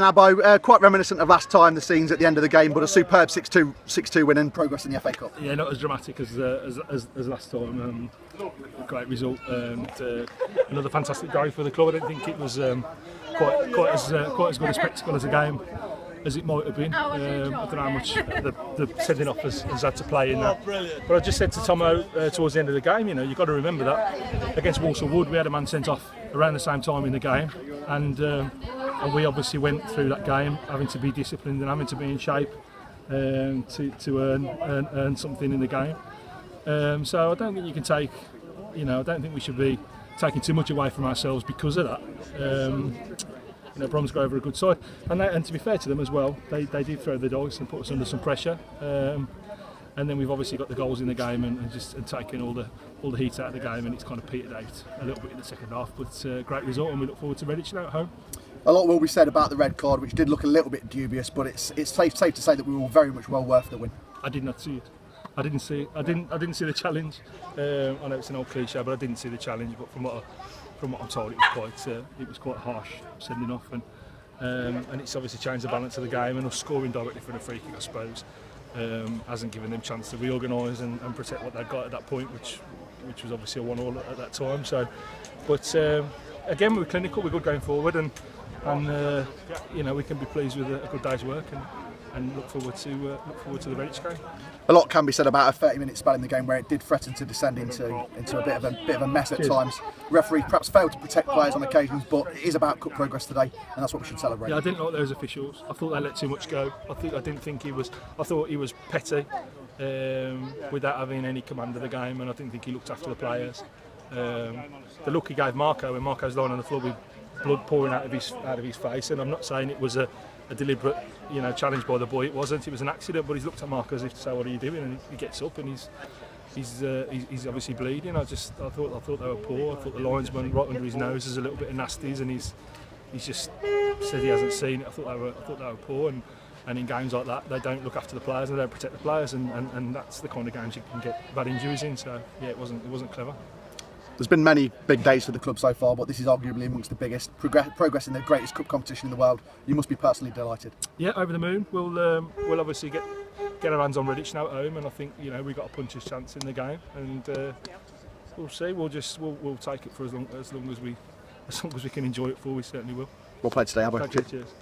then, Abbo, quite reminiscent of last time, the scenes at the end of the game, but a superb 6-2 win and progress in the FA Cup. Yeah, not as dramatic as last time. A great result and another fantastic day for the club. I don't think it was quite as good a spectacle as a game as it might have been. I don't know how much the sending off has had to play in that. But I just said to Tomo towards the end of the game, you know, you've got to remember that against Walsall Wood we had a man sent off around the same time in the game, and we obviously went through that game having to be disciplined and having to be in shape to earn something in the game. So I don't think you can take, I don't think we should be taking too much away from ourselves because of that. Bromsgrove are a good side, and to be fair to them as well, they did throw the dice and put us under some pressure. And then we've obviously got the goals in the game and taken all the heat out of the game, and it's kind of petered out a little bit in the second half. But great result, and we look forward to Redditch now at home. A lot will be said about the red card, which did look a little bit dubious, but it's safe to say that we were very much well worth the win. I did not see it. I didn't see it. I didn't see the challenge. I know it's an old cliche, but I didn't see the challenge. But from what I'm told, it was quite harsh sending off, and it's obviously changed the balance of the game. And us scoring directly from a free kick, I suppose, hasn't given them a chance to reorganise and protect what they'd got at that point, which was obviously a 1-1 at that time. So, but again, we're clinical. We're good going forward, and we can be pleased with a good day's work and look forward to the Redditch game. A lot can be said about a 30-minute spell in the game where it did threaten to descend into a bit of a mess at times. Referee perhaps failed to protect players on occasions, but it is about cup progress today, and that's what we should celebrate. Yeah, I didn't like those officials. I thought they let too much go. I thought he was petty without having any command of the game, and I didn't think he looked after the players. The look he gave Marco when Marco's lying on the floor with blood pouring out of his face, and I'm not saying it was a deliberate challenge by the boy. It wasn't. It was an accident, but he's looked at Marco as if to say, "What are you doing?" And he gets up and he's obviously bleeding. I thought they were poor. I thought the linesman right under his nose is a little bit of nasties, and he's just said he hasn't seen it. I thought they were poor, and in games like that they don't look after the players and they don't protect the players, and that's the kind of games you can get bad injuries in. So yeah, it wasn't clever. There's been many big days for the club so far, but this is arguably amongst the biggest. Progress in the greatest cup competition in the world. You must be personally delighted. Yeah, over the moon. We'll obviously get our hands on Redditch now at home, and I think we've got a puncher's chance in the game, and we'll see. We'll take it for as long as we can enjoy it for. We certainly will. Well played today, Abbo. Thank you. Cheers.